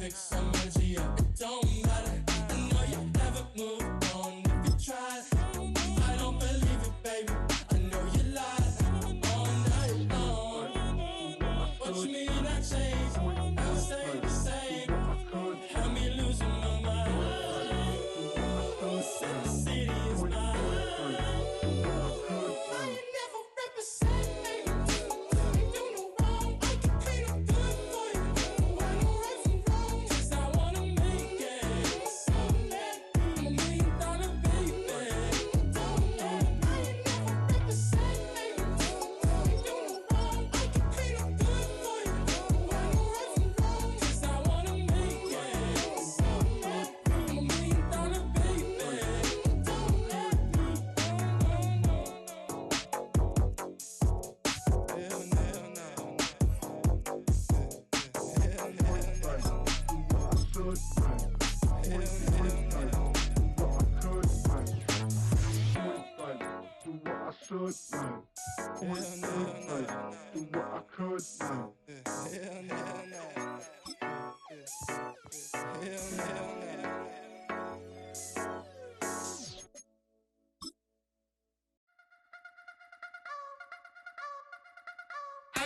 fix some energy up. It don't matter. I know you never moved on if you tried. I don't believe it, baby. I know you lied all night long. What you mean I changed? I'll stay the same. Had me losing my mind. Said the city is mine.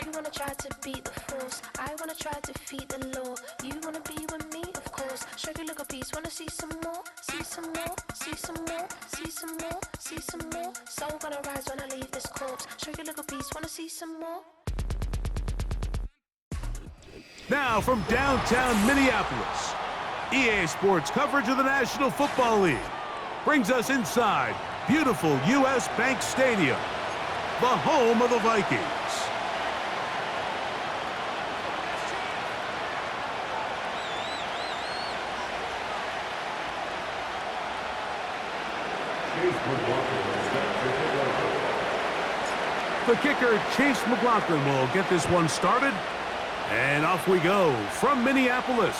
You wanna try to beat the force, I wanna try to defeat the law. You wanna be with me, of course. Show you look a piece, wanna see some more, see some more, see some more, see some more, see some more. Soul gonna rise when I leave this corpse. Show you look a piece, wanna see some more. Now from downtown Minneapolis, EA Sports coverage of the National Football League brings us inside beautiful U.S. Bank Stadium, the home of the Vikings. The kicker, Chase McLaughlin, will get this one started. And off we go from Minneapolis.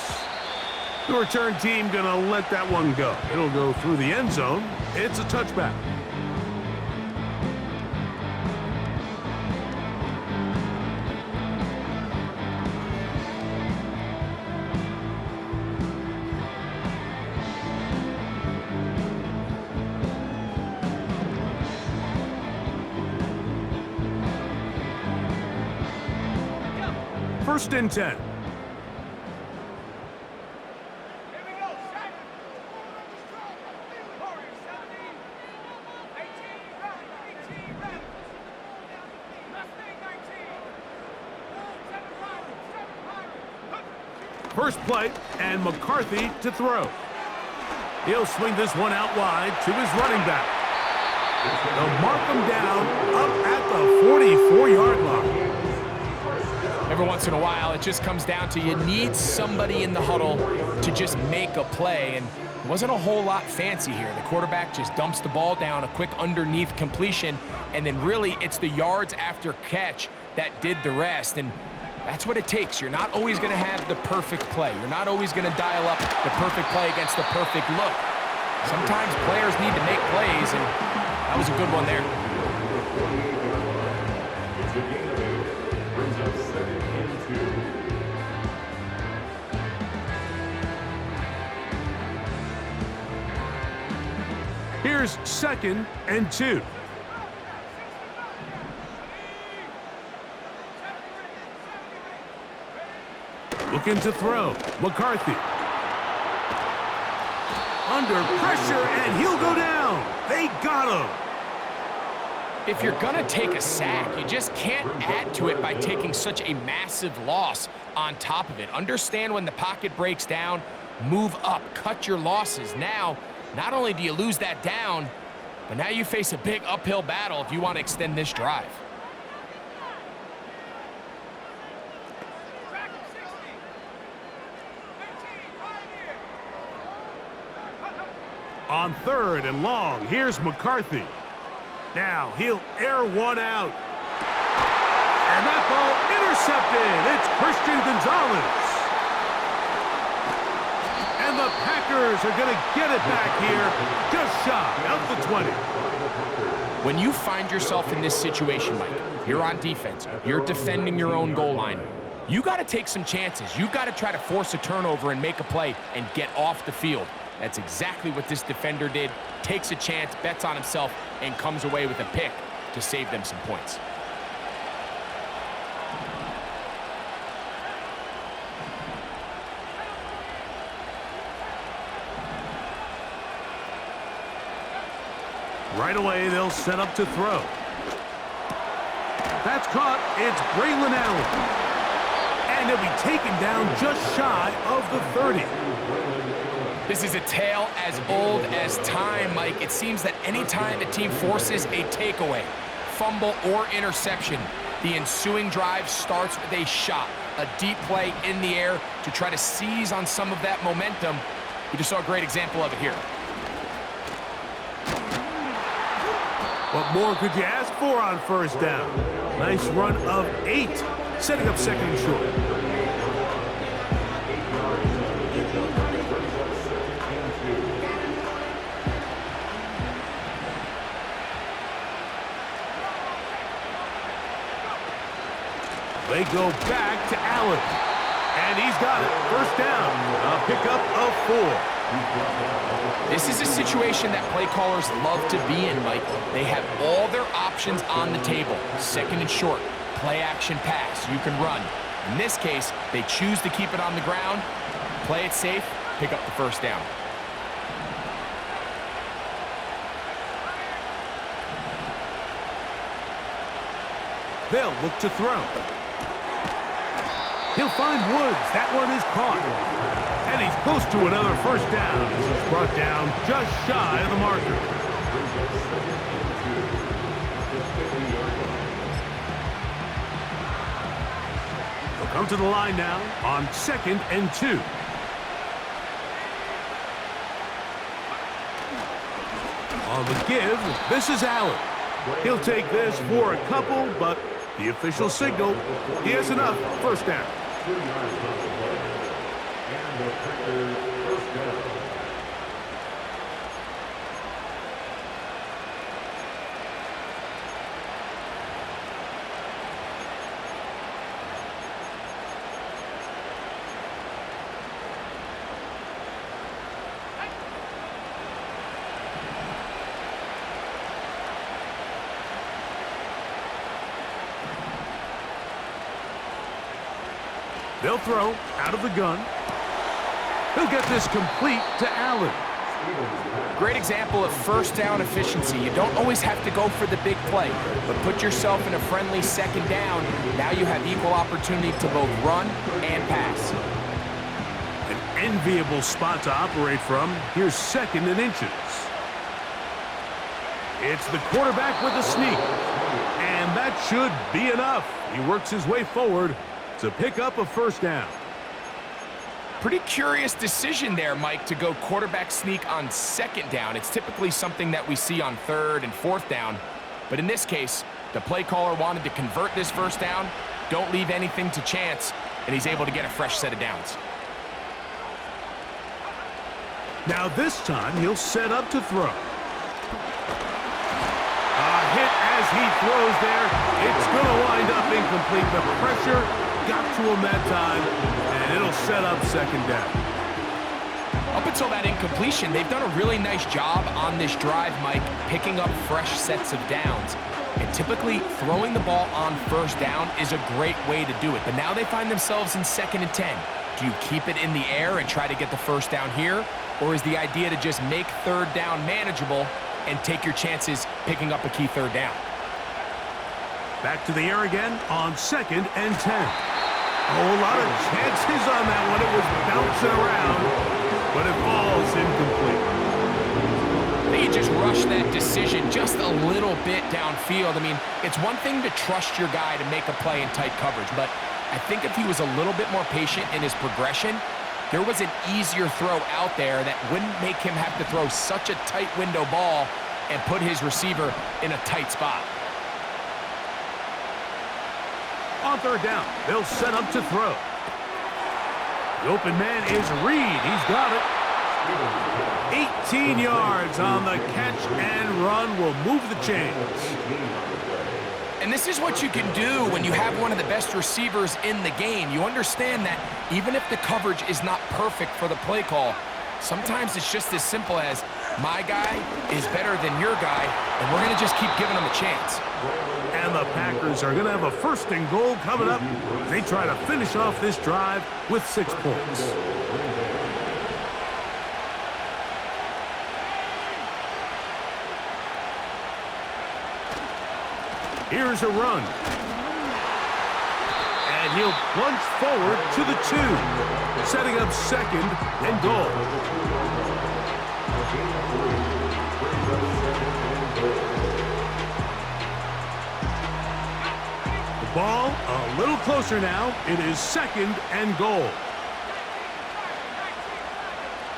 The return team gonna let that one go. It'll go through the end zone. It's a touchback. First and 10. First play, and McCarthy to throw. He'll swing this one out wide to his running back. They'll mark him down up at the 44-yard line. Every once in a while, it just comes down to you need somebody in the huddle to just make a play, and it wasn't a whole lot fancy here. The quarterback just dumps the ball down, a quick underneath completion, and then really it's the yards after catch that did the rest, and that's what it takes. You're not always going to have the perfect play. You're not always going to dial up the perfect play against the perfect look. Sometimes players need to make plays, and that was a good one there. Here's 2nd and 2. Looking to throw. McCarthy. Under pressure, and he'll go down. They got him. If you're going to take a sack, you just can't add to it by taking such a massive loss on top of it. Understand when the pocket breaks down, move up, cut your losses. Now, not only do you lose that down, but now you face a big uphill battle if you want to extend this drive. On 3rd and long, here's McCarthy. Now he'll air one out. And that ball intercepted. It's Christian Gonzalez. And the Packers are going to get it back here just shy of the 20. When you find yourself in this situation, Mike, you're on defense, you're defending your own goal line, You got to take some chances. You've got to try to force a turnover and make a play and get off the field. That's exactly what this defender did. Takes a chance, bets on himself, and comes away with a pick to save them some points. Right away, they'll set up to throw. That's caught. It's Braylon Allen. And he'll be taken down just shy of the 30. This is a tale as old as time, Mike. It seems that anytime a team forces a takeaway, fumble, or interception, the ensuing drive starts with a shot, a deep play in the air to try to seize on some of that momentum. We just saw a great example of it here. What more could you ask for on first down? Nice run of 8, setting up second and short. They go back to Allen. And he's got it. First down. A pickup of 4. This is a situation that play callers love to be in, Mike. They have all their options on the table. Second and short, play action pass, you can run. In this case, they choose to keep it on the ground, play it safe, pick up the first down. They'll look to throw. He'll find Woods. That one is caught. And he's close to another first down. He's brought down just shy of the marker. He'll come to the line now on 2nd and 2. On the give, this is Allen. He'll take this for a couple, but the official signal, he has enough. First down. They'll throw out of the gun. He'll get this complete to Allen. Great example of first down efficiency. You don't always have to go for the big play, but put yourself in a friendly second down. Now you have equal opportunity to both run and pass. An enviable spot to operate from. Here's 2nd and inches. It's the quarterback with a sneak. And that should be enough. He works his way forward to pick up a first down. Pretty curious decision there, Mike, to go quarterback sneak on 2nd down. It's typically something that we see on 3rd and 4th down. But in this case, the play caller wanted to convert this first down, don't leave anything to chance, and he's able to get a fresh set of downs. Now this time, he'll set up to throw. A hit as he throws there. It's going to wind up incomplete. The pressure got to him that time, and it'll set up 2nd down. Up until that incompletion, they've done a really nice job on this drive, Mike, picking up fresh sets of downs. And typically, throwing the ball on first down is a great way to do it. But now they find themselves in 2nd and 10. Do you keep it in the air and try to get the first down here? Or is the idea to just make 3rd down manageable and take your chances picking up a key 3rd down? Back to the air again on 2nd and 10. A whole lot of chances on that one. It was bouncing around, but it falls incomplete. They just rushed that decision just a little bit downfield. I mean, it's one thing to trust your guy to make a play in tight coverage, but I think if he was a little bit more patient in his progression, there was an easier throw out there that wouldn't make him have to throw such a tight window ball and put his receiver in a tight spot. On 3rd down, they'll set up to throw. The open man is Reed. He's got it. 18 yards on the catch and run will move the chains. And this is what you can do when you have one of the best receivers in the game. You understand that even if the coverage is not perfect for the play call, sometimes it's just as simple as my guy is better than your guy, and we're going to just keep giving him a chance. And the Packers are going to have a 1st and goal coming up. They try to finish off this drive with 6 points. Here's a run. And he'll plunge forward to the 2, setting up 2nd and goal. The ball a little closer now. It is 2nd and goal.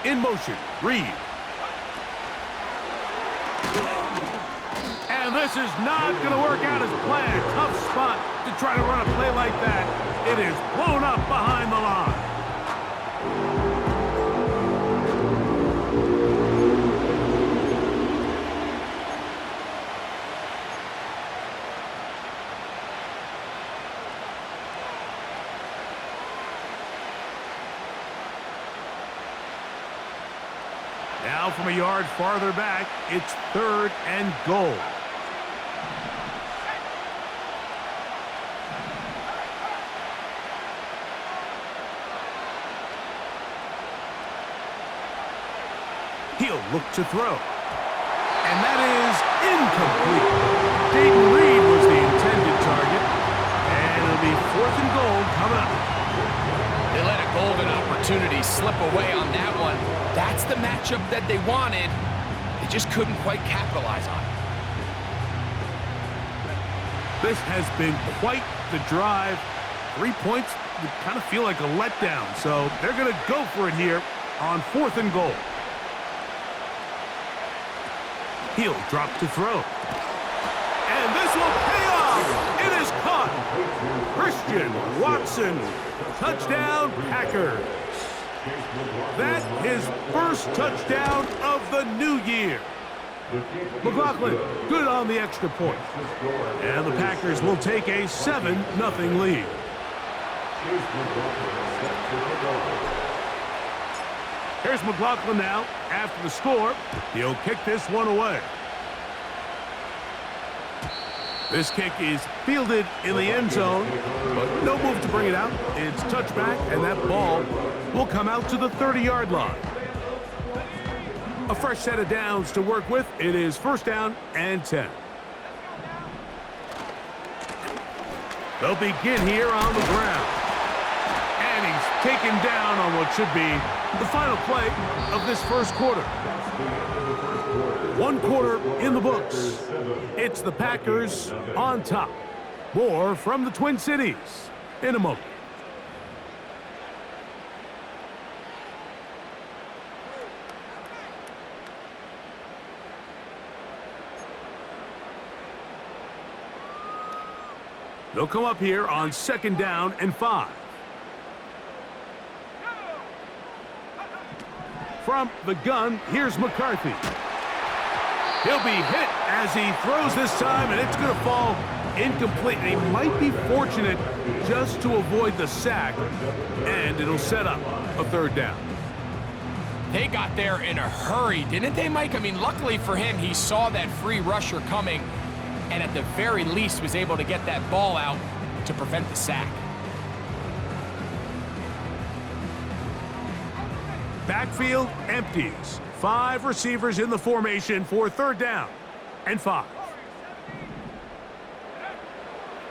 In motion, Reed. And this is not going to work out as planned. Tough spot to try to run a play like that. It is blown up behind the line. Now from a yard farther back, it's 3rd and goal. He'll look to throw. And that is incomplete. Dayton Reed was the intended target. And it'll be 4th and goal coming up. They let a golden opportunity slip away on that one. That's the matchup that they wanted. They just couldn't quite capitalize on it. This has been quite the drive. 3 points would kind of feel like a letdown. So they're going to go for it here on 4th and goal. He'll drop to throw. And this will pay off. It is caught. Christian Watson. Touchdown, Packers. That his 1st touchdown of the new year. McLaughlin, good on the extra point. And the Packers will take a 7-0 lead. Here's McLaughlin now. After the score, he'll kick this one away. This kick is fielded in the end zone, but no move to bring it out. It's touchback, and that ball will come out to the 30-yard line. A fresh set of downs to work with. It is 1st down and 10. They'll begin here on the ground. And he's taken down on what should be the final play of this 1st quarter. 1 quarter in the books. It's the Packers on top. More from the Twin Cities in a moment. They'll come up here on 2nd down and 5. From the gun, here's McCarthy. He'll be hit as he throws this time, and it's going to fall incomplete. And he might be fortunate just to avoid the sack, and it'll set up a 3rd down. They got there in a hurry, didn't they, Mike? I mean, luckily for him, he saw that free rusher coming, and at the very least was able to get that ball out to prevent the sack. Backfield empties. 5 receivers in the formation for 3rd down and 5.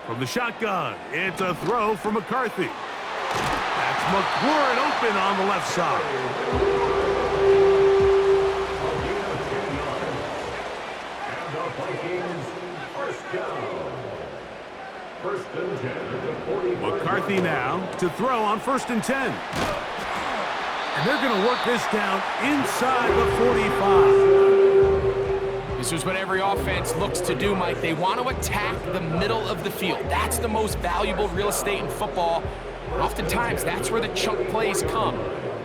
From the shotgun, it's a throw for McCarthy. That's McLaurin open on the left side. McCarthy now to throw on 1st and 10. And they're going to work this down inside the 45. This is what every offense looks to do, Mike. They want to attack the middle of the field. That's the most valuable real estate in football. Oftentimes, that's where the chunk plays come.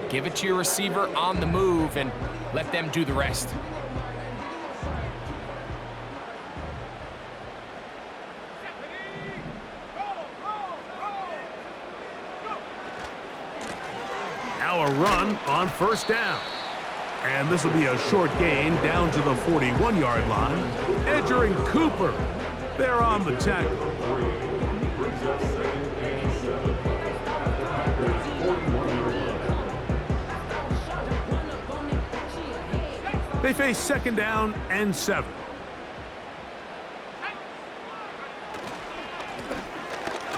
Give it to your receiver on the move and let them do the rest. Now a run on first down. And this will be a short gain down to the 41-yard line. Edger and Cooper, they're on the tackle. They face second down and 7.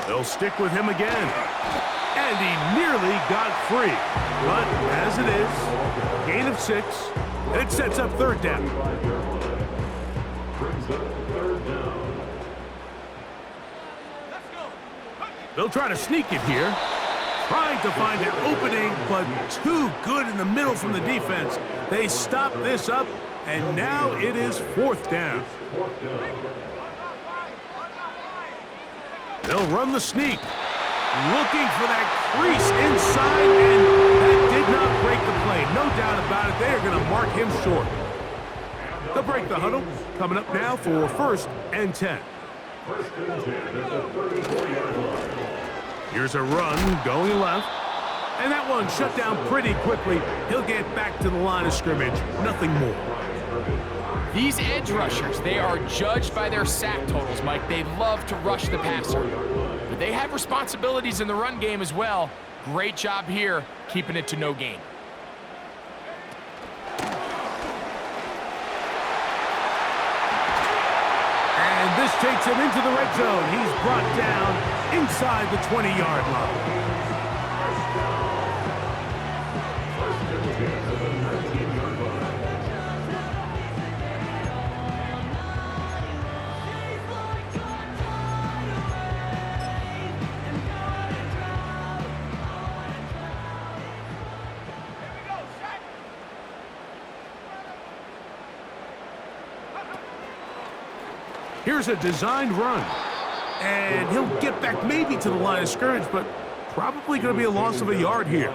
They'll stick with him again. And he nearly got free. But as it is, gain of 6, and it sets up third down. They'll try to sneak it here. Trying to find an opening, but too good in the middle from the defense. They stop this up, and now it is fourth down. They'll run the sneak. Looking for that crease inside, and that did not break the play. No doubt about it, they are going to mark him short. They'll break the huddle. Coming up now for first and 10. Here's a run going left. And that one shut down pretty quickly. He'll get back to the line of scrimmage. Nothing more. These edge rushers, they are judged by their sack totals, Mike. They love to rush the passer. But they have responsibilities in the run game as well. Great job here, keeping it to no gain. And this takes him into the red zone. He's brought down inside the 20-yard line. Here's a designed run. And he'll get back maybe to the line of scrimmage, but probably going to be a loss of a yard here.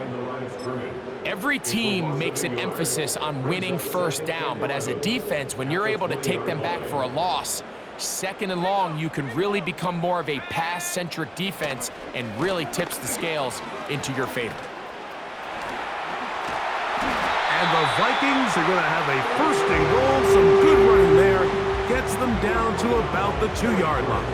Every team makes an emphasis on winning first down, but as a defense, when you're able to take them back for a loss, second and long, you can really become more of a pass-centric defense and really tips the scales into your favor. And the Vikings are going to have a first and goal. Some good running there. Gets them down to about the 2-yard line.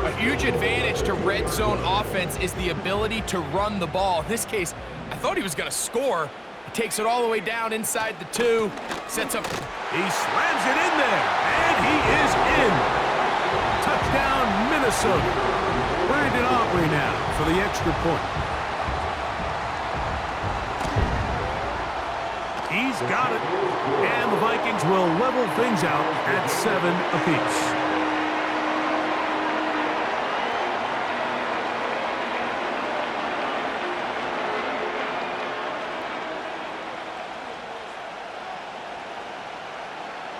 A huge advantage to red zone offense is the ability to run the ball. In this case, I thought he was going to score. He takes it all the way down inside the 2, sets up. He slams it in there, and he is in. Touchdown, Minnesota. Brandon Aubrey now for the extra point. He's got it, and the Vikings will level things out at 7 apiece.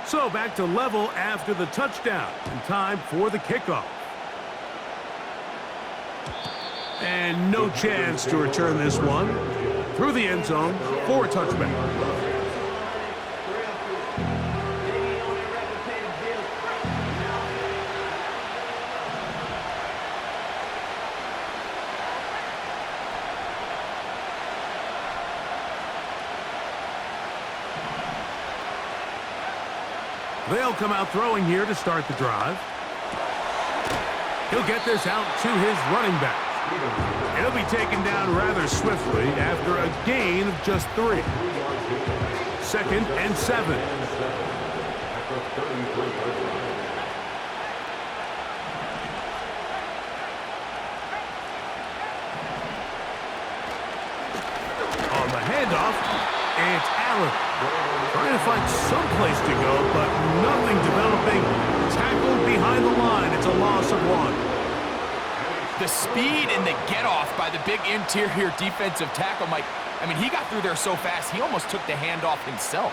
So back to level after the touchdown, and time for the kickoff. And no chance to return this one through the end zone for a touchback. They'll come out throwing here to start the drive. He'll get this out to his running back. He'll be taken down rather swiftly after a gain of just 3. Second and 7. On the handoff, it's Allen. Trying to find some place to go, but nothing developing. Tackled behind the line. It's a loss of 1. The speed and the get-off by the big interior defensive tackle, Mike. I mean, he got through there so fast, he almost took the handoff himself.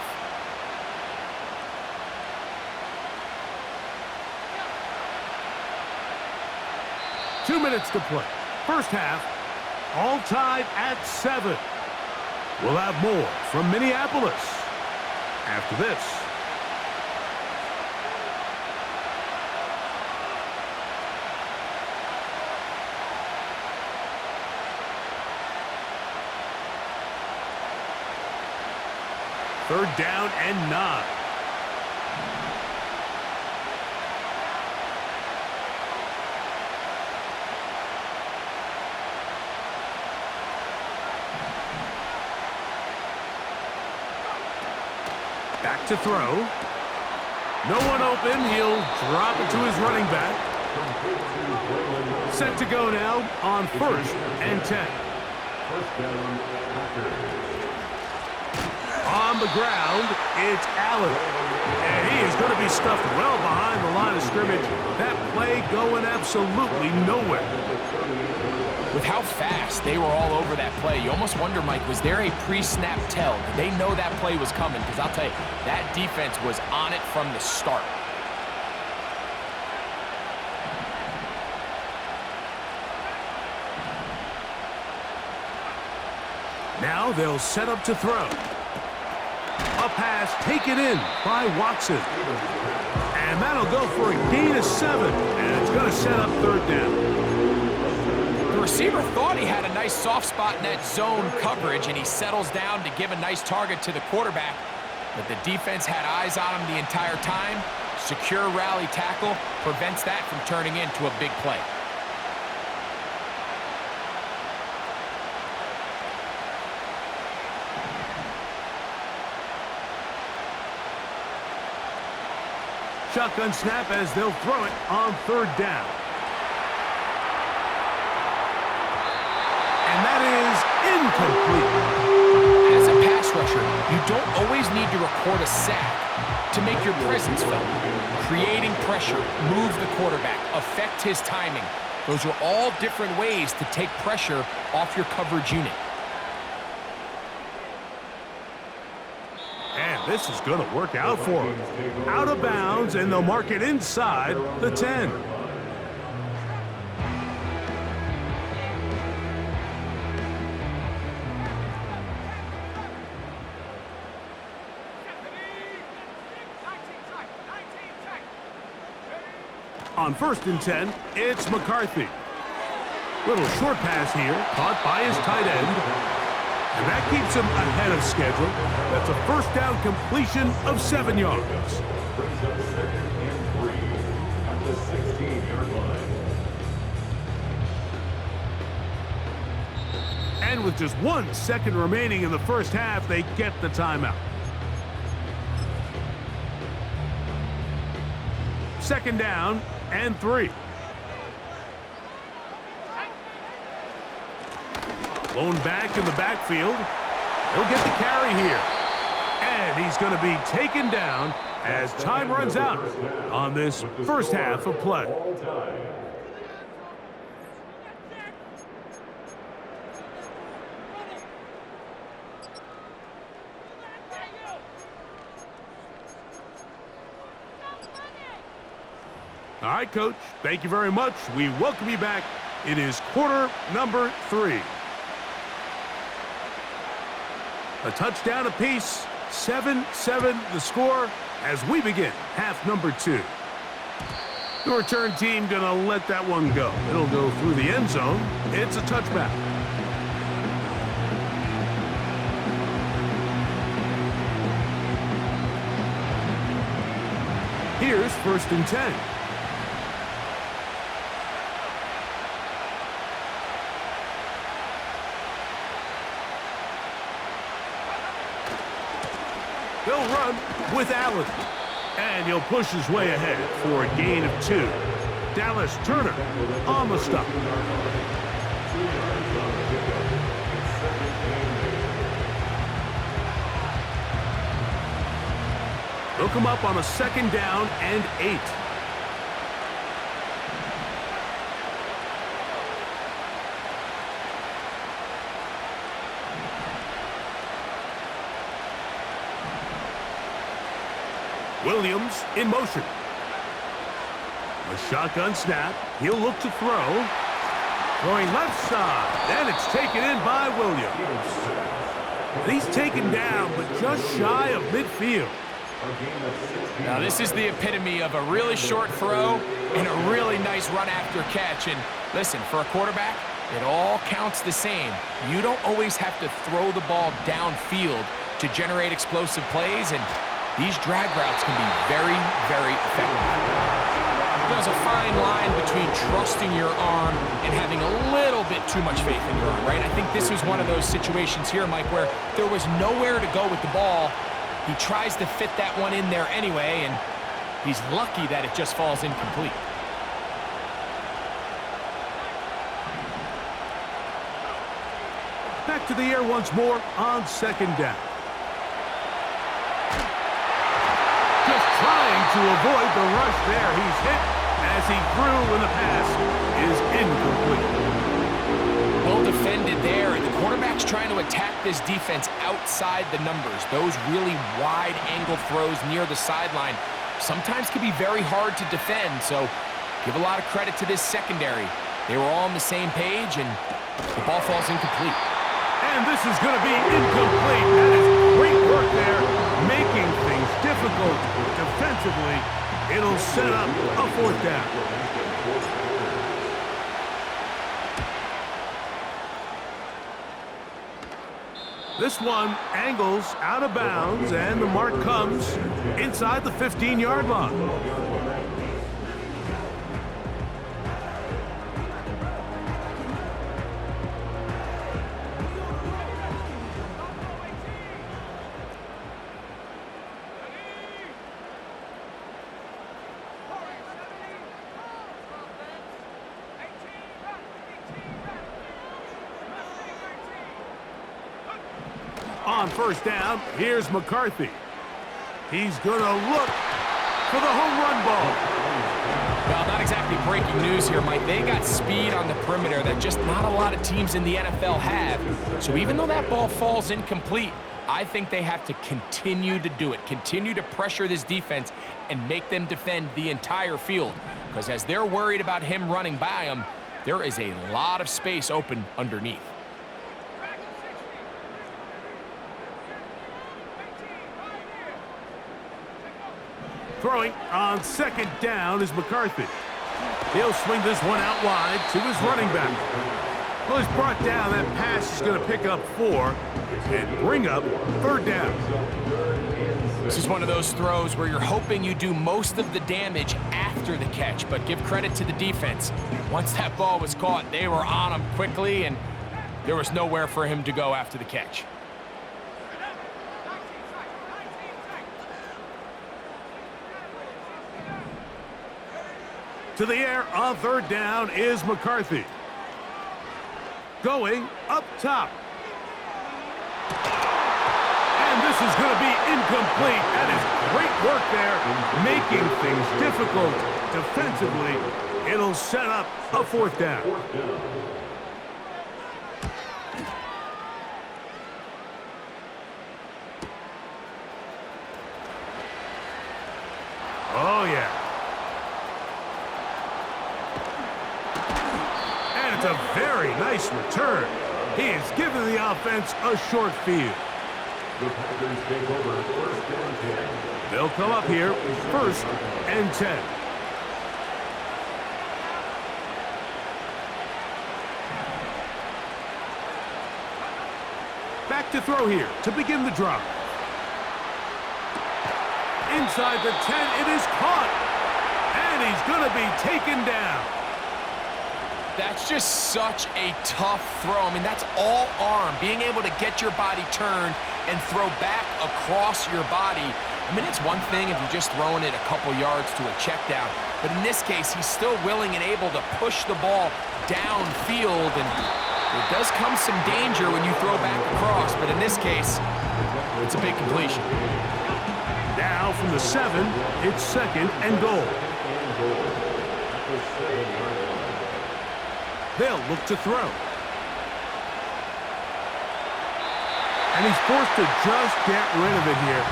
Two minutes to play. First half, all tied at 7. We'll have more from Minneapolis after this. Third down and 9. Back to throw. No one open. He'll drop it to his running back. Set to go now on 1st and 10. On the ground, it's Allen. And he is going to be stuffed well behind the line of scrimmage. That play going absolutely nowhere. With how fast they were all over that play, you almost wonder, Mike, was there a pre-snap tell? Did they know that play was coming? Because I'll tell you, that defense was on it from the start. Now they'll set up to throw. A pass taken in by Watson. And that'll go for a gain of 7. And it's going to set up 3rd down. The receiver thought he had a nice soft spot in that zone coverage, and he settles down to give a nice target to the quarterback. But the defense had eyes on him the entire time. Secure rally tackle prevents that from turning into a big play. Shotgun snap as they'll throw it on 3rd down. And that is incomplete. As a pass rusher, you don't always need to record a sack to make your presence felt. Creating pressure, move the quarterback, affect his timing. Those are all different ways to take pressure off your coverage unit. And this is going to work out for him. Out of bounds, and they'll mark it inside the 10. On 1st and 10, it's McCarthy. Little short pass here, caught by his tight end. And that keeps him ahead of schedule. That's a 1st down completion of 7 yards. Brings up 2nd and 3 at the 16-yard line. And with just 1 second remaining in the first half, they get the timeout. 2nd down and 3. Blown back in the backfield. He'll get the carry here. And he's going to be taken down as time runs out on this first half of play. All right, Coach. Thank you very much. We welcome you back. It is quarter number 3. A touchdown apiece, 7-7 the score as we begin half number 2. The return team going to let that one go. It'll go through the end zone. It's a touchback. Here's 1st and 10. They'll run with Allen. And he'll push his way ahead for a gain of 2. Dallas Turner on the stop. They'll come up on a 2nd down and 8. Williams in motion. A shotgun snap. He'll look to throw. Throwing left side. And it's taken in by Williams. And he's taken down, but just shy of midfield. Now this is the epitome of a really short throw and a really nice run after catch. And listen, for a quarterback, it all counts the same. You don't always have to throw the ball downfield to generate explosive plays, and these drag routes can be very, very effective. There's a fine line between trusting your arm and having a little bit too much faith in your arm, right? I think this was one of those situations here, Mike, where there was nowhere to go with the ball. He tries to fit that one in there anyway, and he's lucky that it just falls incomplete. Back to the air once more on second down. Just trying to avoid the rush there. He's hit as he threw, and the pass is incomplete. Well defended there, and the quarterback's trying to attack this defense outside the numbers. Those really wide angle throws near the sideline sometimes can be very hard to defend, so give a lot of credit to this secondary. They were all on the same page, and the ball falls incomplete. And this is going to be incomplete. That is great work there, making things difficult defensively. It'll set up a fourth down. This one angles out of bounds, and the mark comes inside the 15-yard line. On first down, here's McCarthy. He's going to look for the home run ball. Well, not exactly breaking news here, Mike. They got speed on the perimeter that just not a lot of teams in the NFL have. So even though that ball falls incomplete, I think they have to continue to do it, continue to pressure this defense and make them defend the entire field. Because as they're worried about him running by them, there is a lot of space open underneath. Throwing on second down is McCarthy. He'll swing this one out wide to his running back. Well, he's brought down. That pass is going to pick up 4 and bring up third down. This is one of those throws where you're hoping you do most of the damage after the catch, but give credit to the defense. Once that ball was caught, they were on him quickly, and there was nowhere for him to go after the catch. To the air on third down is McCarthy. Going up top. And this is going to be incomplete. That is great work there, making things difficult defensively. It'll set up a fourth down. Oh, yeah. It's a very nice return. He has given the offense a short field. The Packers take over first and 10. They'll come up here, first and 10. Back to throw here to begin the drive. Inside the 10, it is caught. And he's going to be taken down. That's just such a tough throw. I mean, that's all arm. Being able to get your body turned and throw back across your body. I mean, it's one thing if you're just throwing it a couple yards to a check down. But in this case, he's still willing and able to push the ball downfield. And there does come some danger when you throw back across. But in this case, it's a big completion. Now from the 7, it's second and goal. They'll look to throw. And he's forced to just get rid of it here.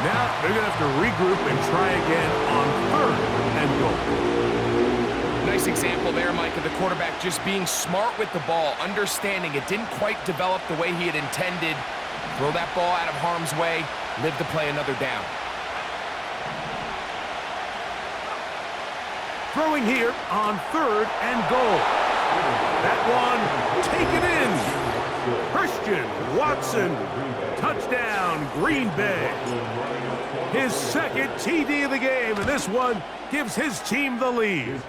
Now they're going to have to regroup and try again on third and goal. Nice example there, Mike, of the quarterback just being smart with the ball, understanding it didn't quite develop the way he had intended. Throw that ball out of harm's way, live to play another down. Throwing here on third and goal. That one taken in. Christian Watson, touchdown, Green Bay. His second TD of the game, and this one gives his team the lead.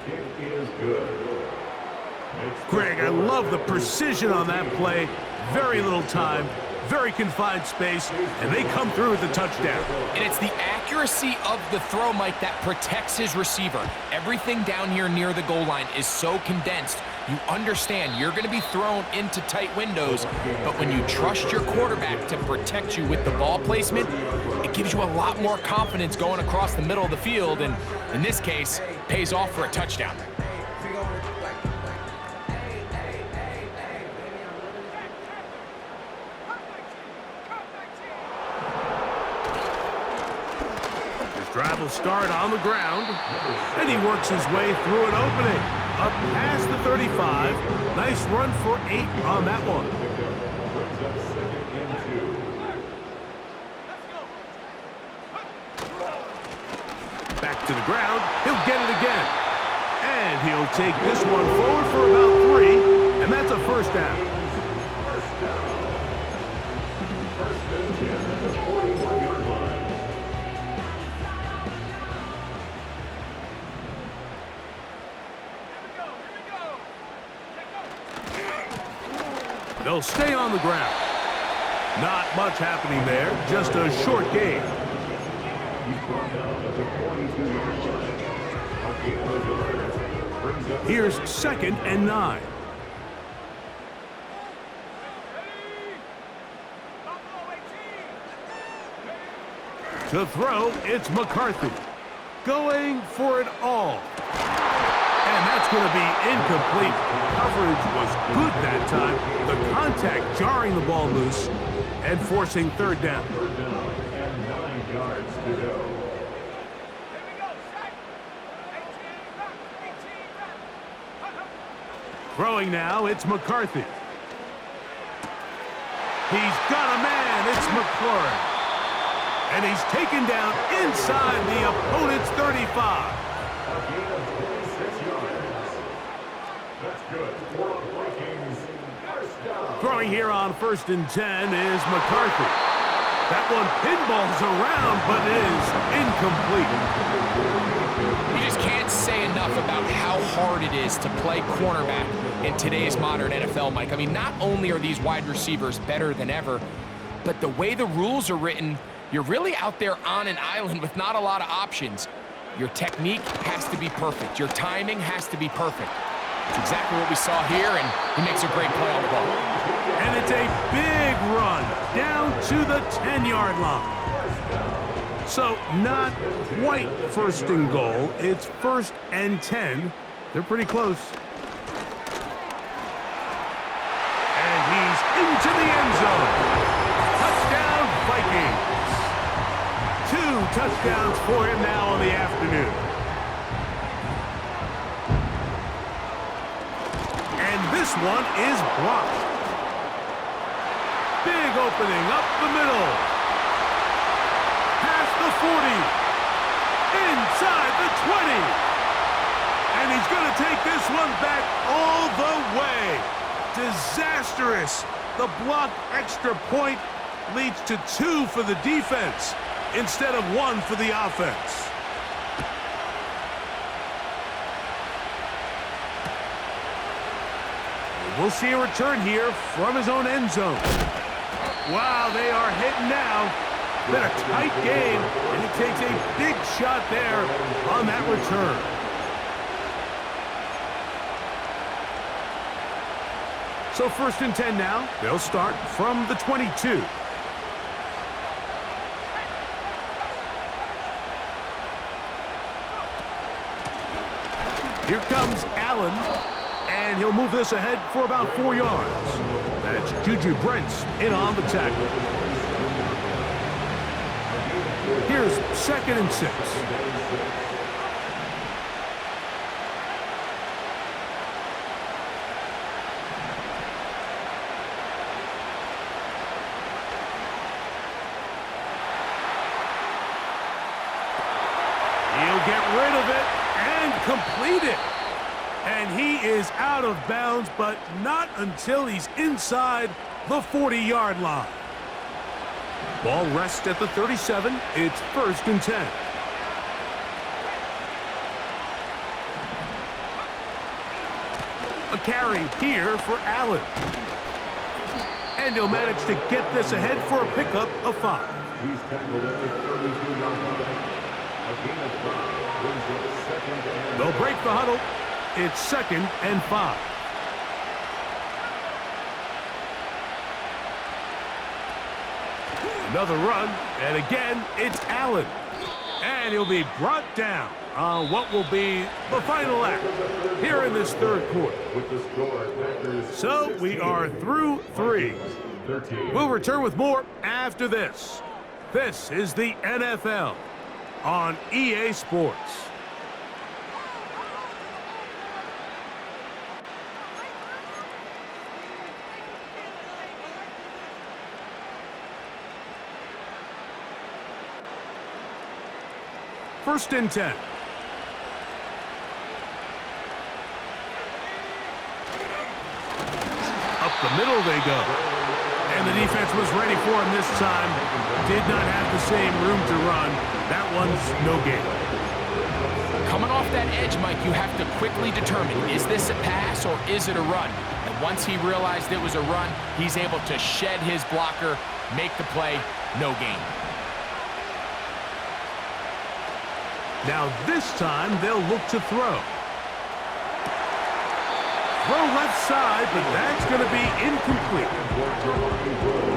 Greg, I love the precision on that play. Very little time, very confined space, and they come through with the touchdown. And it's the accuracy of the throw, Mike, that protects his receiver. Everything down here near the goal line is so condensed. You understand you're going to be thrown into tight windows, but when you trust your quarterback to protect you with the ball placement, it gives you a lot more confidence going across the middle of the field, and in this case, pays off for a touchdown. Drive will start on the ground, and he works his way through an opening. Up past the 35. Nice run for 8 on that one. Back to the ground. He'll get it again. And he'll take this one forward for about 3, and that's a first down. They'll stay on the ground. Not much happening there, just a short gain. Here's 2nd and 9. To throw, it's McCarthy. Going for it all. And that's going to be incomplete. Coverage was good that time. The contact jarring the ball loose and forcing 3rd down. And 9 yards to go. Throwing now, it's McCarthy. He's got a man, it's McLaurin. And he's taken down inside the opponent's 35. Throwing here on 1st and 10 is McCarthy. That one pinballs around, but is incomplete. You just can't say enough about how hard it is to play cornerback in today's modern NFL, Mike. I mean, not only are these wide receivers better than ever, but the way the rules are written, you're really out there on an island with not a lot of options. Your technique has to be perfect. Your timing has to be perfect. It's exactly what we saw here, and he makes a great play on the ball. And it's a big run down to the 10-yard line. So not quite 1st and goal. It's 1st and 10. They're pretty close. And he's into the end zone. Touchdown, Vikings. 2 touchdowns for him now on the afternoon. This one is blocked. Big opening up the middle. Past the 40. Inside the 20. And he's going to take this one back all the way. Disastrous. The blocked extra point leads to 2 for the defense instead of 1 for the offense. We'll see a return here from his own end zone. Wow, they are hitting now. Been a tight game, and he takes a big shot there on that return. So 1st and 10 now. They'll start from the 22. Here comes Allen. And he'll move this ahead for about 4 yards. That's Juju Brents in on the tackle. Here's 2nd and 6. He'll get rid of it and complete it. And he is out of bounds, but not until he's inside the 40-yard line. Ball rests at the 37. It's 1st and 10. A carry here for Allen. And he'll manage to get this ahead for a pickup of 5. He's tackled at the 32-yard line. A gain of 5 brings it 2nd and... They'll break the huddle. It's 2nd and 5. Another run, and again, it's Allen. And he'll be brought down on what will be the final act here in this 3rd quarter. With the score, Packers So we are through 3. 13. We'll return with more after this. This is the NFL on EA Sports. First and 10. Up the middle they go. And the defense was ready for him this time. Did not have the same room to run. That one's no gain. Coming off that edge, Mike, you have to quickly determine, is this a pass or is it a run? And once he realized it was a run, he's able to shed his blocker, make the play, no gain. Now this time they'll look to throw. Throw left side, but that's going to be incomplete.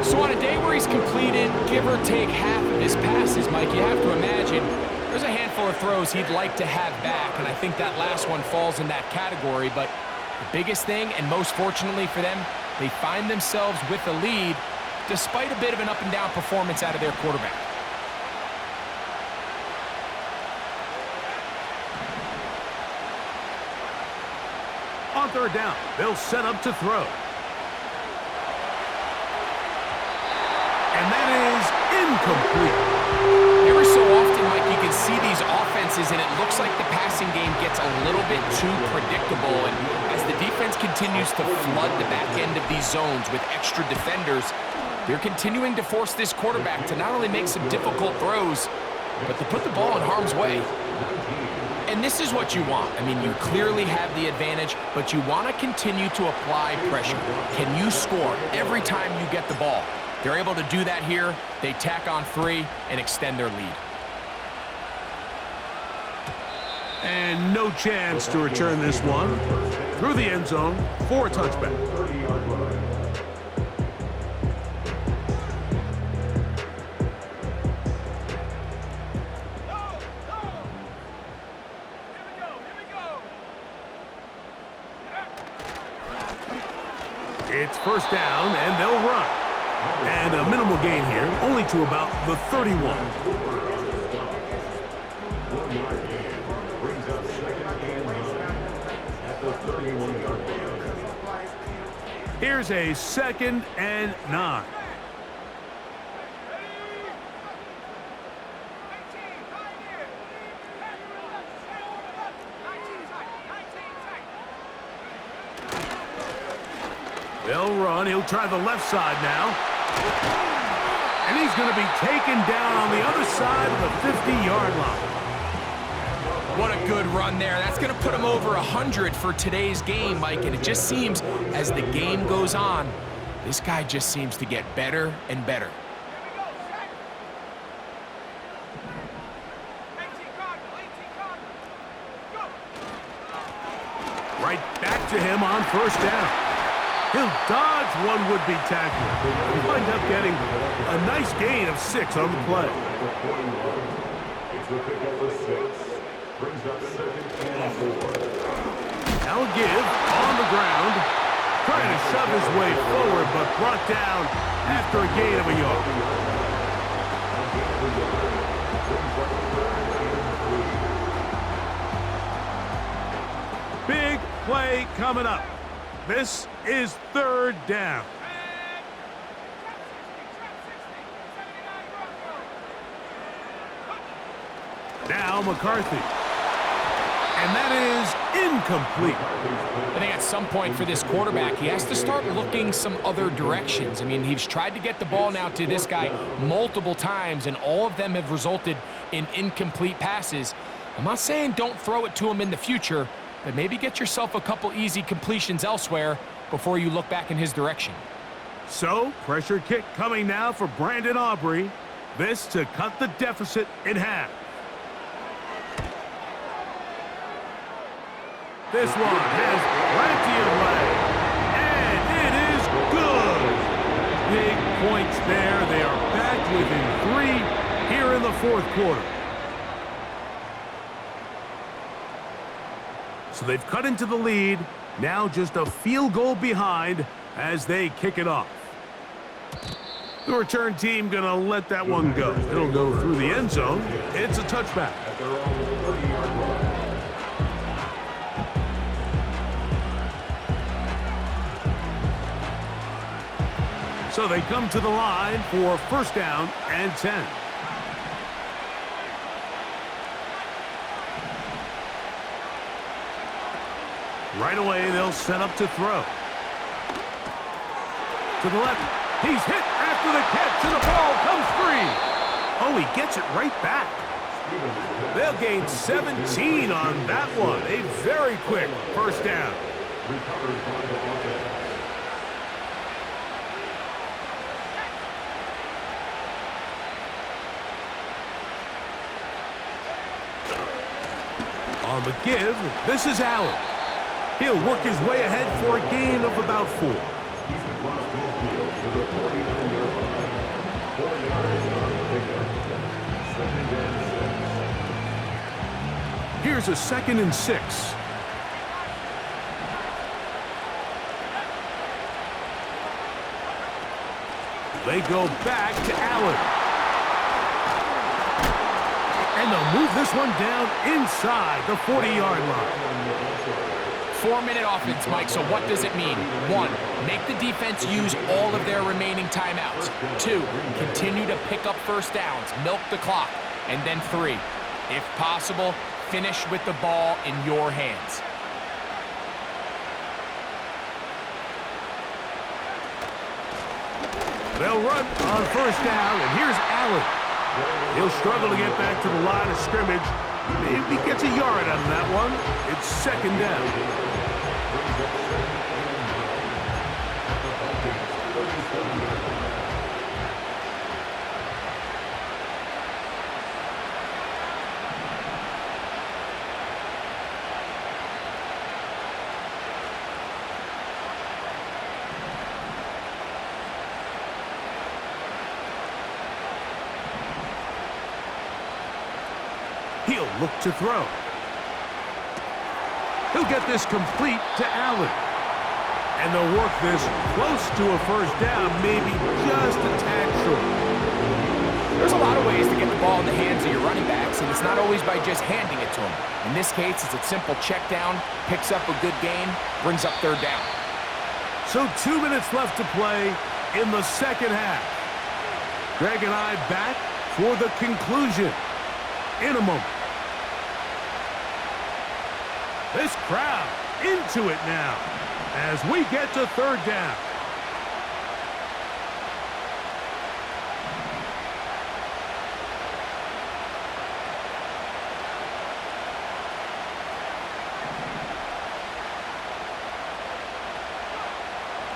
So on a day where he's completed, give or take half of his passes, Mike, you have to imagine there's a handful of throws he'd like to have back, and I think that last one falls in that category. But the biggest thing, and most fortunately for them, they find themselves with the lead despite a bit of an up-and-down performance out of their quarterback. On 3rd down, they'll set up to throw. And that is incomplete. Every so often, Mike, you can see these offenses, and it looks like the passing game gets a little bit too predictable. And as the defense continues to flood the back end of these zones with extra defenders, they're continuing to force this quarterback to not only make some difficult throws, but to put the ball in harm's way. And this is what you want. I mean, you clearly have the advantage, but you want to continue to apply pressure. Can you score every time you get the ball? They're able to do that here. They tack on 3 and extend their lead. And no chance to return this one. Through the end zone for a touchback. It's 1st down, and they'll run. And a minimal gain here, only to about the 31. Brings up 2nd and 9 at the 31-yard line. Here's a 2nd and 9. They'll run. He'll try the left side now. And he's going to be taken down on the other side of the 50-yard line. What a good run there. That's going to put him over 100 for today's game, Mike. And it just seems as the game goes on, this guy just seems to get better and better. Right back to him on 1st down. He'll dodge one would-be tackler. He'll wind up getting a nice gain of 6 on the play. It's a pickup for 6. Brings up 2nd and 4. Now a give on the ground. Trying to shove his way forward, but brought down after a gain of a yard. Big play coming up. This is 3rd down. Now McCarthy. And that is incomplete. I think at some point for this quarterback, he has to start looking some other directions. I mean, he's tried to get the ball now to this guy multiple times, and all of them have resulted in incomplete passes. I'm not saying don't throw it to him in the future, but maybe get yourself a couple easy completions elsewhere before you look back in his direction. So, pressure kick coming now for Brandon Aubrey. This to cut the deficit in half. This one has plenty of leg, and it is good. Big points there. They are back within 3 here in the fourth quarter. So they've cut into the lead. Now just a field goal behind as they kick it off. The return team going to let that one go. It'll go through the end zone. It's a touchback. So they come to the line for first down and 10. Right away, they'll set up to throw. To the left. He's hit after the catch, and the ball comes free. Oh, he gets it right back. They'll gain 17 on that one. A very quick first down. On the give, this is Allen. He'll work his way ahead for a gain of about 4. Here's a 2nd and 6. They go back to Allen. And they'll move this one down inside the 40-yard line. 4-minute offense, Mike, so what does it mean? 1, make the defense use all of their remaining timeouts. 2, continue to pick up first downs, milk the clock. And then 3, if possible, finish with the ball in your hands. They'll run on first down, and here's Allen. He'll struggle to get back to the line of scrimmage. Maybe gets a yard out of that one. It's 2nd down. He'll look to throw. He'll get this complete to Allen. And they'll work this close to a first down, maybe just a tad short. There's a lot of ways to get the ball in the hands of your running backs, and it's not always by just handing it to them. In this case, it's a simple check down, picks up a good gain, brings up 3rd down. So 2 minutes left to play in the second half. Greg and I back for the conclusion in a moment. This crowd into it now as we get to 3rd down.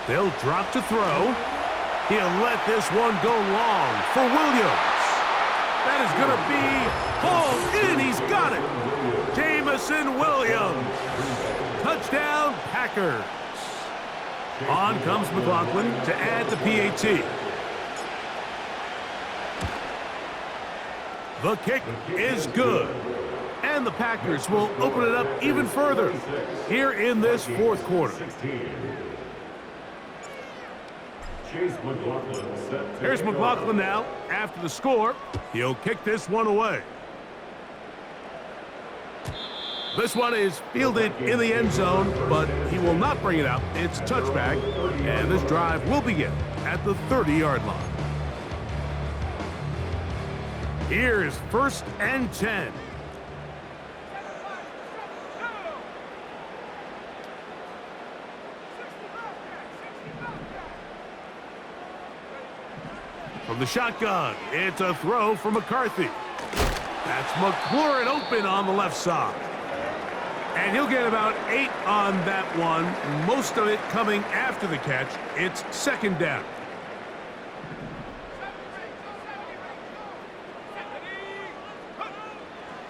They'll drop to throw. He'll let this one go long for Williams. That is going to be pulled in. He's got it. Jamison Williams. Touchdown, Packers. On comes McLaughlin to add the PAT. The kick is good. And the Packers will open it up even further here in this fourth quarter. Here's McLaughlin now after the score. He'll kick this one away. This one is fielded in the end zone, but he will not bring it out. It's a touchback, and this drive will begin at the 30-yard line. Here's 1st and 10. the shotgun. It's a throw for McCarthy. That's McLaurin open on the left side. And he'll get about 8 on that one, most of it coming after the catch. It's second down.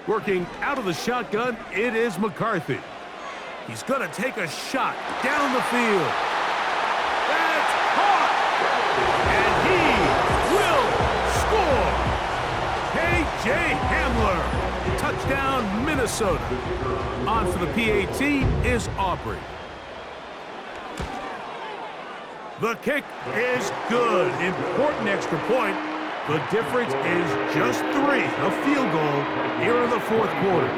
Working out of the shotgun, it is McCarthy. He's going to take a shot down the field. That's caught! And he will score! K.J. Hamler, touchdown Minnesota. On for the PAT is Aubrey. The kick is good. Important extra point. The difference is just 3, a field goal here in the fourth quarter.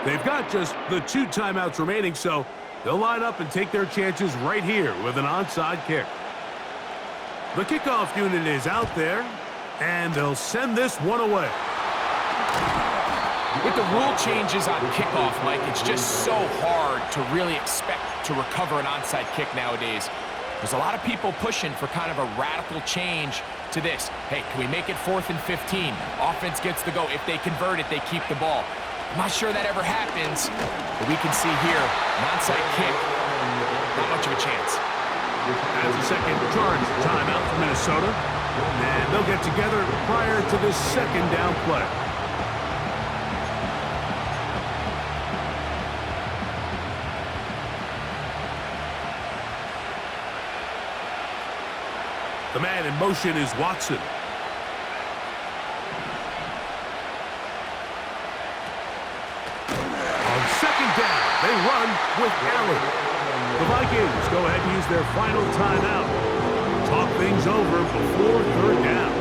They've got just the 2 timeouts remaining, so they'll line up and take their chances right here with an onside kick. The kickoff unit is out there, and they'll send this one away. With the rule changes on kickoff, Mike, it's just so hard to really expect to recover an onside kick nowadays. There's a lot of people pushing for kind of a radical change to this. Hey, can we make it 4th and 15? Offense gets the go. If they convert it, they keep the ball. I'm not sure that ever happens, but we can see here, an onside kick, not much of a chance. As a second charge timeout for Minnesota, and they'll get together prior to this second down play. The man in motion is Watson. On second down, they run with Allen. The Vikings go ahead and use their final timeout. Talk things over before third down.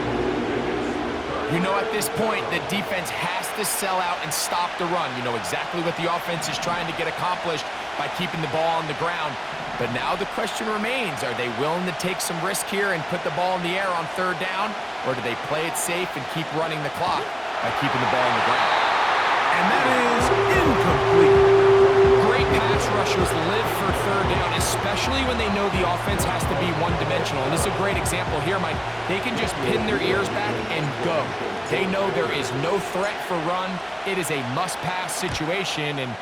You know, at this point, the defense has to sell out and stop the run. You know exactly what the offense is trying to get accomplished by keeping the ball on the ground. But now the question remains, are they willing to take some risk here and put the ball in the air on third down, or do they play it safe and keep running the clock by keeping the ball on the ground? And that is incomplete. Great pass rushers live for third down, especially when they know the offense has to be one-dimensional. And this is a great example here, Mike. They can just pin their ears back and go. They know there is no threat for run. It is a must-pass situation, and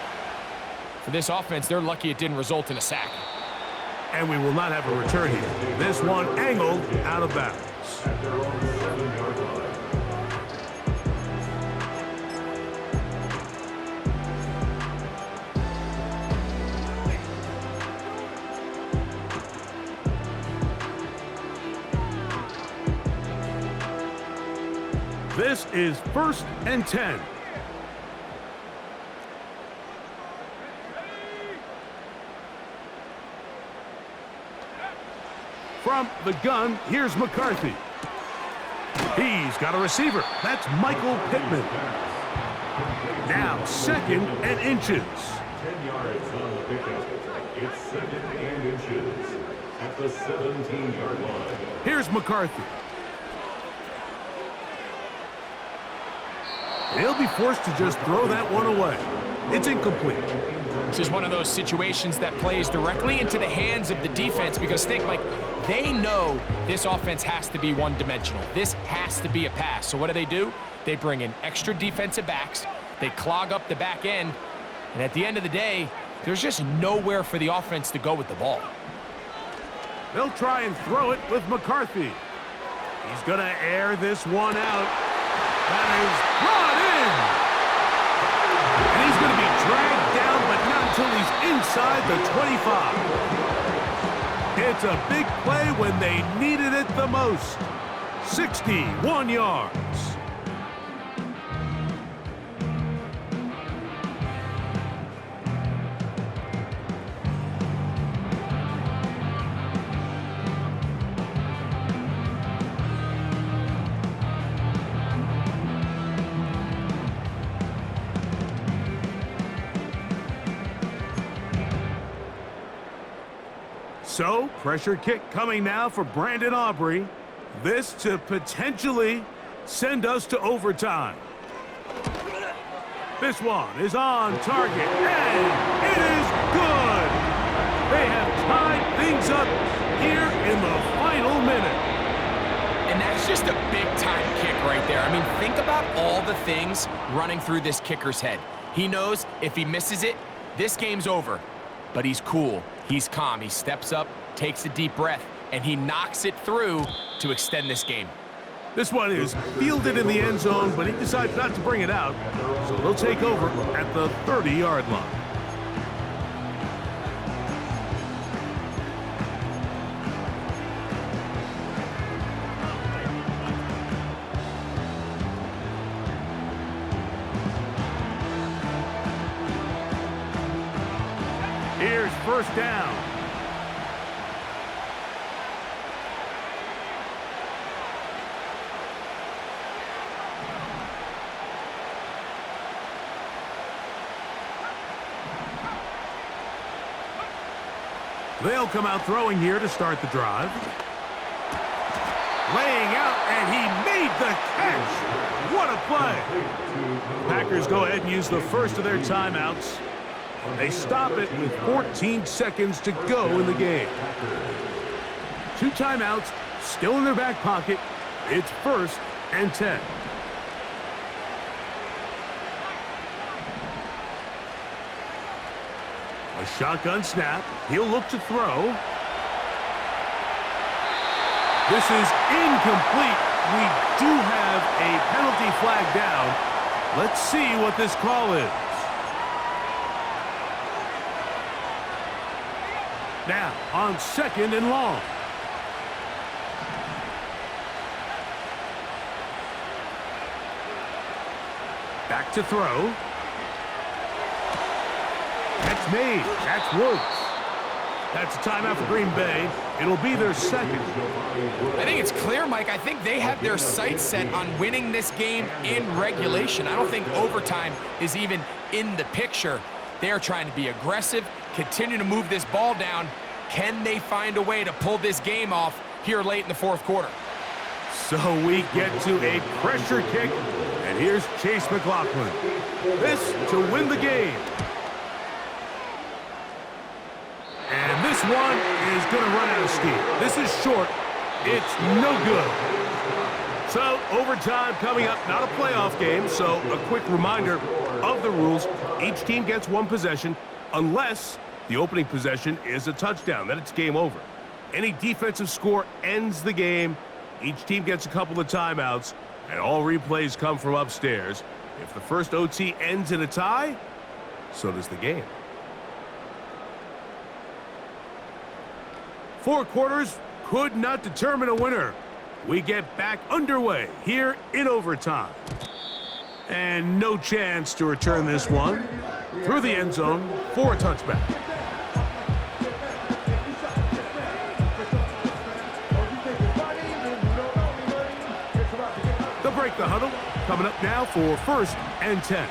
for this offense, they're lucky it didn't result in a sack. And we will not have a return here. This one angled out of bounds. This is 1st and 10. From the gun, here's McCarthy. He's got a receiver. That's Michael Pittman. Now 2nd and inches. 10 yards on the pickup. It's 2nd and inches at the 17-yard line. Here's McCarthy. He'll be forced to just throw that one away. It's incomplete. This is one of those situations that plays directly into the hands of the defense because think, Mike, they know this offense has to be one-dimensional. This has to be a pass. So what do? They bring in extra defensive backs. They clog up the back end. And at the end of the day, there's just nowhere for the offense to go with the ball. They'll try and throw it with McCarthy. He's going to air this one out. That is brought in. And he's going to be dragged down, but not until he's inside the 25. It's a big play when they needed it the most. 61 yards. So, pressure kick coming now for Brandon Aubrey. This to potentially send us to overtime. This one is on target, and it is good! They have tied things up here in the final minute. That's just a big-time kick right there. I mean, think about all the things running through this kicker's head. He knows if he misses it, this game's over. But he's cool. He's calm. He steps up, takes a deep breath, and he knocks it through to extend this game. This one is fielded in the end zone, but he decides not to bring it out. So they'll take over at the 30-yard line. Here's first down. They'll come out throwing here to start the drive. Laying out, and he made the catch. What a play. Packers go ahead and use the first of their timeouts. They stop it with 14 seconds to go in the game. 2 timeouts still in their back pocket. It's 1st and 10. A shotgun snap. He'll look to throw. This is incomplete. We do have a penalty flag down. Let's see what this call is. Now, on 2nd and long. Back to throw. That's made. That's Woods. That's a timeout for Green Bay. It'll be their 2nd. I think it's clear, Mike. I think they have their sights set on winning this game in regulation. I don't think overtime is even in the picture. They're trying to be aggressive, continue to move this ball down. Can they find a way to pull this game off here late in the 4th quarter? So we get to a pressure kick, and here's Chase McLaughlin. This to win the game. And this one is going to run out of steam. This is short. It's no good. So overtime coming up, not a playoff game, so a quick reminder of the rules. Each team gets 1 possession unless the opening possession is a touchdown. Then it's game over. Any defensive score ends the game. Each team gets a couple of timeouts, and all replays come from upstairs. If the first OT ends in a tie, so does the game. 4 quarters could not determine a winner. We get back underway here in overtime. And no chance to return this one through the end zone for a touchback. They'll break the huddle. Coming up now for 1st and 10.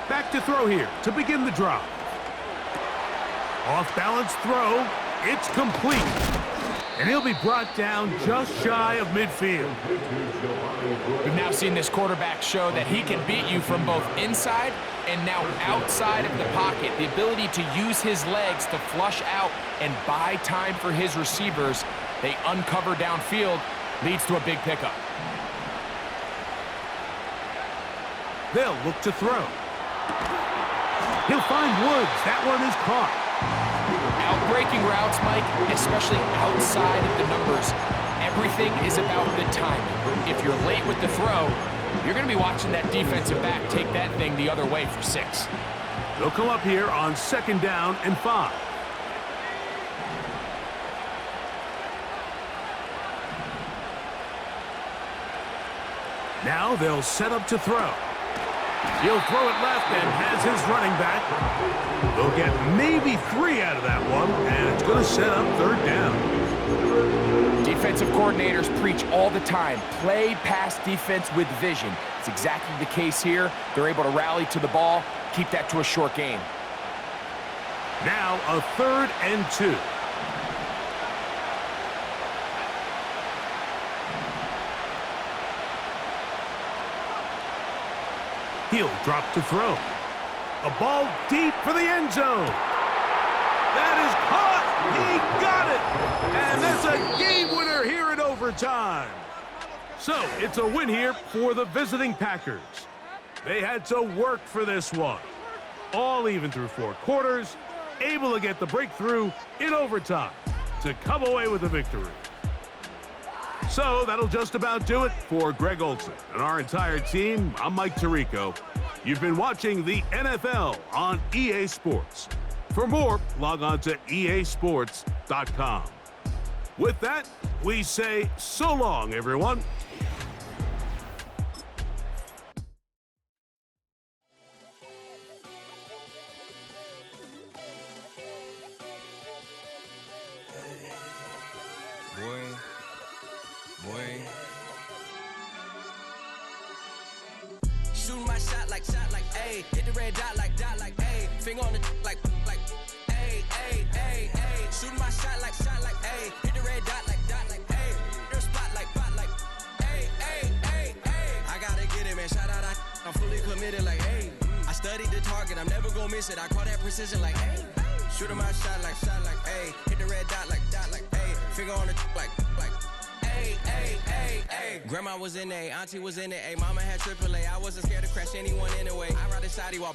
Back to throw here to begin the drive. Off balance throw. It's complete. And he'll be brought down just shy of midfield. We've now seen this quarterback show that he can beat you from both inside and now outside of the pocket. The ability to use his legs to flush out and buy time for his receivers. They uncover downfield, leads to a big pickup. They'll look to throw. He'll find Woods. That one is caught. Outbreaking routes, Mike, especially outside of the numbers, everything is about the timing. If you're late with the throw, you're going to be watching that defensive back take that thing the other way for 6. They'll come up here on 2nd down and 5. Now they'll set up to throw. He'll throw it left and has his running back. They'll get maybe 3 out of that one, and it's going to set up 3rd down. Defensive coordinators preach all the time, play pass defense with vision. It's exactly the case here. They're able to rally to the ball, keep that to a short game. Now a 3rd and 2. He'll drop to throw. A ball deep for the end zone. That is caught. He got it. And that's a game winner here in overtime. So it's a win here for the visiting Packers. They had to work for this one. All even through 4 quarters, able to get the breakthrough in overtime to come away with a victory. So that'll just about do it for Greg Olson and our entire team. I'm Mike Tirico. You've been watching the NFL on EA Sports. For more, log on to easports.com. With that, we say so long, everyone. Shooting my shot like, ayy. Hit the red dot like, ayy. Finger on the like, ayy, ayy, ayy, ayy. Shooting my shot like, ayy. Hit the red dot like, ayy. Your spot like, ayy, ayy, ayy, ayy. I gotta get it, man. Shout out, I'm fully committed like, ayy. I studied the target, I'm never gonna miss it. I call that precision like, ayy. Shooting my shot like, ayy. Hit the red dot like, ayy. Finger on the like, ayy, ayy, ayy, ayy. Grandma was in A, auntie was in it, ayy. Mama had AAA. I wasn't scared to crash anyone anyway. I ride the side while